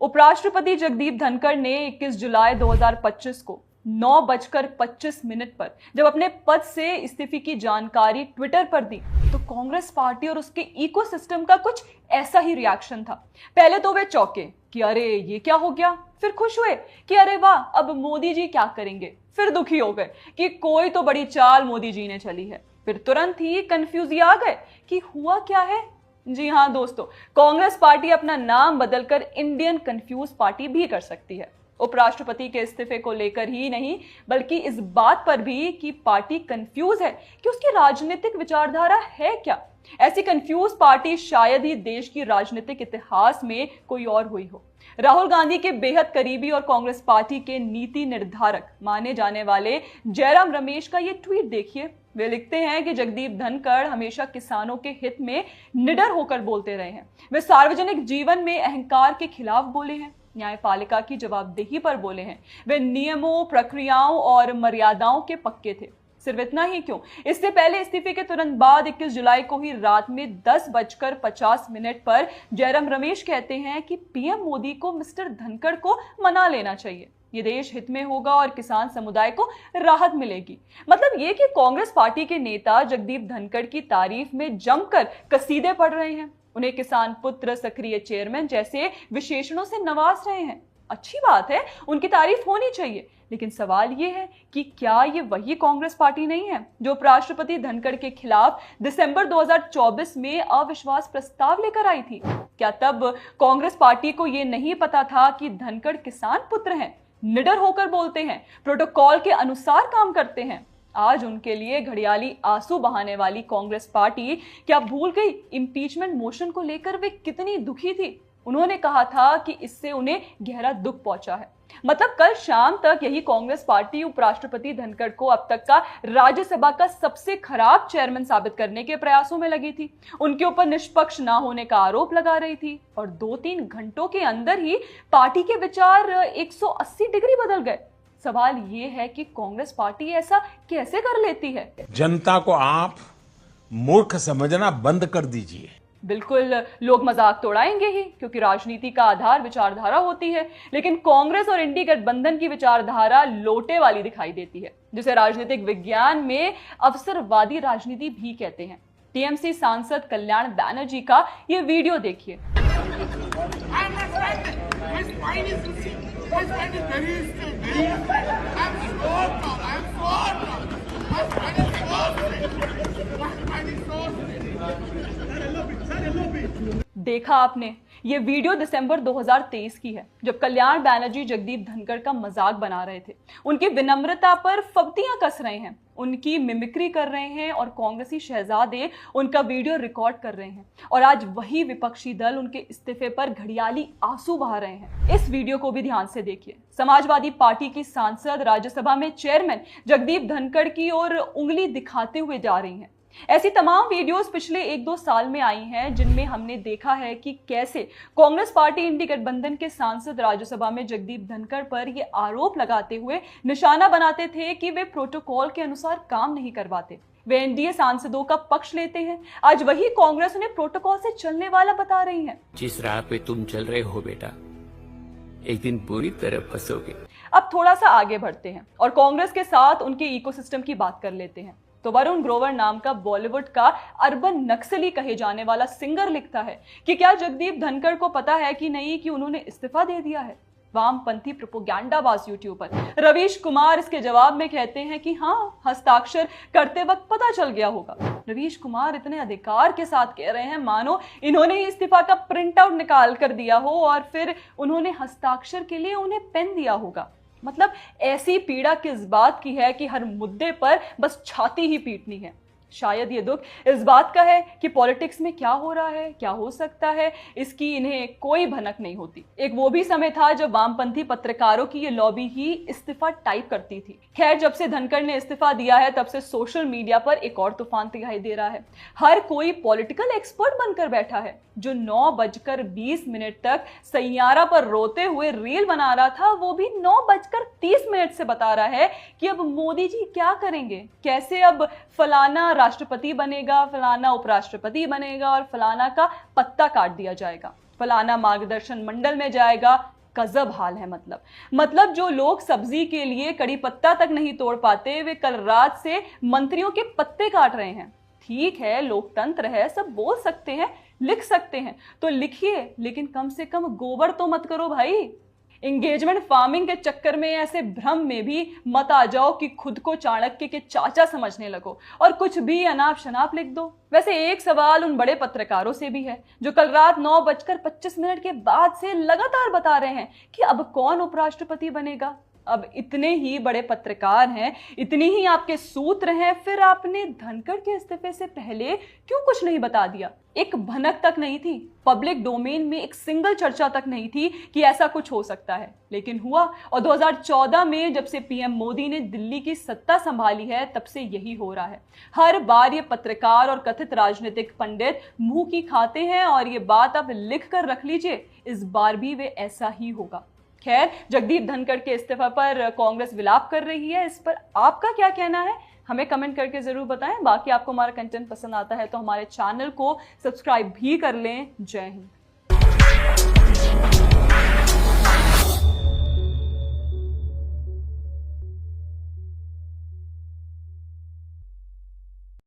उपराष्ट्रपति जगदीप धनखड़ ने 21 जुलाई 2025 को 9:25 पर जब अपने पद से इस्तीफे की जानकारी ट्विटर पर दी तो कांग्रेस पार्टी और उसके इकोसिस्टम का कुछ ऐसा ही रिएक्शन था। पहले तो वे चौंके कि अरे ये क्या हो गया, फिर खुश हुए कि अरे वाह अब मोदी जी क्या करेंगे, फिर दुखी हो गए कि कोई तो बड़ी चाल मोदी जी ने चली है, फिर तुरंत ही कंफ्यूज आ गए कि हुआ क्या है। जी हाँ दोस्तों, कांग्रेस पार्टी अपना नाम बदलकर इंडियन कंफ्यूज पार्टी भी कर सकती है। उपराष्ट्रपति के इस्तीफे को लेकर ही नहीं बल्कि इस बात पर भी कि पार्टी कंफ्यूज है कि उसकी राजनीतिक विचारधारा है क्या। ऐसी कंफ्यूज पार्टी शायद ही देश की राजनीतिक इतिहास में कोई और हुई हो। राहुल गांधी के बेहद करीबी और कांग्रेस पार्टी के नीति निर्धारक माने जाने वाले जयराम रमेश का ये ट्वीट देखिए। वे लिखते हैं कि जगदीप धनखड़ हमेशा किसानों के हित में निडर होकर बोलते रहे हैं। वे सार्वजनिक जीवन में अहंकार के खिलाफ बोले हैं, न्यायपालिका की जवाबदेही पर बोले हैं। वे नियमों, प्रक्रियाओं और मर्यादाओं के पक्के थे। सिर्फ इतना ही क्यों, इससे पहले इस्तीफे के तुरंत बाद 21 जुलाई को ही रात में 10:50 पर जयराम रमेश कहते हैं कि पीएम मोदी को मिस्टर धनखड़ को मना लेना चाहिए, ये देश हित में होगा और किसान समुदाय को राहत मिलेगी। मतलब ये कि कांग्रेस पार्टी के नेता जगदीप धनखड़ की तारीफ में जमकर कसीदे पढ़ रहे हैं, उन्हें किसान पुत्र, सक्रिय चेयरमैन जैसे विशेषणों से नवाज रहे हैं। अच्छी बात है, उनकी तारीफ होनी चाहिए, लेकिन सवाल ये है कि क्या ये वही कांग्रेस पार्टी नहीं है जो उपराष्ट्रपति धनखड़ के खिलाफ दिसंबर 2024 में अविश्वास प्रस्ताव लेकर आई थी? क्या तब कांग्रेस पार्टी को ये नहीं पता था कि धनखड़ किसान पुत्र हैं, निडर होकर बोलते हैं, प्रोटोकॉल के अनुसार काम करते हैं? आज उनके लिए घड़ियाली आंसू बहाने वाली कांग्रेस पार्टी क्या भूल गई इम्पीचमेंट मोशन को लेकर वे कितनी दुखी थी? उन्होंने कहा था कि इससे उन्हें गहरा दुख पहुंचा है। मतलब कल शाम तक यही कांग्रेस पार्टी उपराष्ट्रपति धनखड़ को अब तक का राज्यसभा का सबसे खराब चेयरमैन साबित करने के प्रयासों में लगी थी। उनके ऊपर निष्पक्ष ना होने का आरोप लगा रही थी और 2-3 घंटों के अंदर ही पार्टी के विचार 180 डिग्री बदल गए। सवाल ये है कि कांग्रेस पार्टी ऐसा कैसे कर लेती है? जनता को आप मूर्ख समझना बंद कर दीजिए। बिल्कुल, लोग मजाक तो उड़ाएंगे ही क्योंकि राजनीति का आधार विचारधारा होती है, लेकिन कांग्रेस और इंडी गठबंधन की विचारधारा लोटे वाली दिखाई देती है, जिसे राजनीतिक विज्ञान में अवसरवादी राजनीति भी कहते हैं। टीएमसी सांसद कल्याण बैनर्जी का ये वीडियो देखिए। देखा आपने, ये वीडियो दिसंबर 2023 की है जब कल्याण बैनर्जी जगदीप धनखड़ का मजाक बना रहे थे, उनकी विनम्रता पर फब्तियां कस रहे हैं, उनकी मिमिक्री कर रहे हैं और कांग्रेसी शहजादे उनका वीडियो रिकॉर्ड कर रहे हैं। और आज वही विपक्षी दल उनके इस्तीफे पर घड़ियाली आंसू बहा रहे हैं। इस वीडियो को भी ध्यान से देखिए। समाजवादी पार्टी की सांसद राज्यसभा में चेयरमैन जगदीप धनखड़ की ओर उंगली दिखाते हुए जा रही हैं। ऐसी तमाम वीडियोस पिछले 1-2 साल में आई हैं जिनमें हमने देखा है कि कैसे कांग्रेस पार्टी इंडी गठबंधन के सांसद राज्यसभा में जगदीप धनखड़ पर ये आरोप लगाते हुए निशाना बनाते थे कि वे प्रोटोकॉल के अनुसार काम नहीं करवाते, वे एनडीए सांसदों का पक्ष लेते हैं। आज वही कांग्रेस उन्हें प्रोटोकॉल से चलने वाला बता रही है। जिस राह पे तुम चल रहे हो बेटा, एक दिन बुरी तरह फंसोगे। अब थोड़ा सा आगे बढ़ते हैं और कांग्रेस के साथ उनके इकोसिस्टम की बात कर लेते हैं। तो वरुण ग्रोवर नाम का बॉलीवुड का अर्बन नक्सली कहे जाने वाला सिंगर लिखता है कि क्या जगदीप धनखड़ को पता है कि नहीं कि उन्होंने इस्तीफा दे दिया है? वामपंथी प्रोपोगंडाबाज यूट्यूबर रवीश कुमार इसके जवाब में कहते हैं कि हाँ, हस्ताक्षर करते वक्त पता चल गया होगा। रवीश कुमार इतने अधिकार के साथ कह रहे हैं मानो इन्होंने ही इस्तीफा का प्रिंट आउट निकाल कर दिया हो और फिर उन्होंने हस्ताक्षर के लिए उन्हें पेन दिया होगा। मतलब ऐसी पीड़ा किस बात की है कि हर मुद्दे पर बस छाती ही पीटनी है। शायद ये दुख इस बात का है कि पॉलिटिक्स में क्या हो रहा है, क्या हो सकता है, इसकी इन्हें कोई भनक नहीं होती। एक वो भी समय था जब वामपंथी पत्रकारों की ये लॉबी ही इस्तीफा टाइप करती थी। खैर, जब से धनखड़ ने इस्तीफा दिया है तब से सोशल मीडिया पर एक और तूफान दिखाई दे रहा है। हर कोई पॉलिटिकल एक्सपर्ट बनकर बैठा है। जो 9:20 तक सैयारा पर रोते हुए रील बना रहा था, वो भी 9:30 से बता रहा है कि अब मोदी जी क्या करेंगे, कैसे अब फलाना राष्ट्रपति बनेगा, फलाना उपराष्ट्रपति बनेगा और फलाना का पत्ता काट दिया जाएगा। फलाना मार्गदर्शन मंडल में जाएगा। गजब हाल है। मतलब जो लोग सब्जी के लिए कड़ी पत्ता तक नहीं तोड़ पाते, वे कल रात से मंत्रियों के पत्ते काट रहे हैं। ठीक है, लोकतंत्र है, सब बोल सकते हैं, लिख सकते हैं, तो लिखिए, लेकिन कम से कम गोबर तो मत करो भाई। एंगेजमेंट फार्मिंग के चक्कर में ऐसे भ्रम में भी मत आ जाओ कि खुद को चाणक्य के चाचा समझने लगो और कुछ भी अनाप शनाप लिख दो। वैसे एक सवाल उन बड़े पत्रकारों से भी है जो कल रात 9:25 के बाद से लगातार बता रहे हैं कि अब कौन उपराष्ट्रपति बनेगा। अब इतने ही बड़े पत्रकार हैं, इतनी ही आपके सूत्र हैं, फिर आपने धनखड़ के इस्तीफे से पहले क्यों कुछ नहीं बता दिया? एक भनक तक नहीं थी, पब्लिक डोमेन में एक सिंगल चर्चा तक नहीं थी कि ऐसा कुछ हो सकता है, लेकिन हुआ। और 2014 में जब से पीएम मोदी ने दिल्ली की सत्ता संभाली है, तब से यही हो रहा है। हर बार ये पत्रकार और कथित राजनीतिक पंडित मुंह की खाते हैं और ये बात आप लिख कर रख लीजिए, इस बार भी वे ऐसा ही होगा। खैर, जगदीप धनखड़ के इस्तीफा पर कांग्रेस विलाप कर रही है, इस पर आपका क्या कहना है हमें कमेंट करके जरूर बताएं। बाकी आपको हमारा कंटेंट पसंद आता है तो हमारे चैनल को सब्सक्राइब भी कर लें। जय हिंद।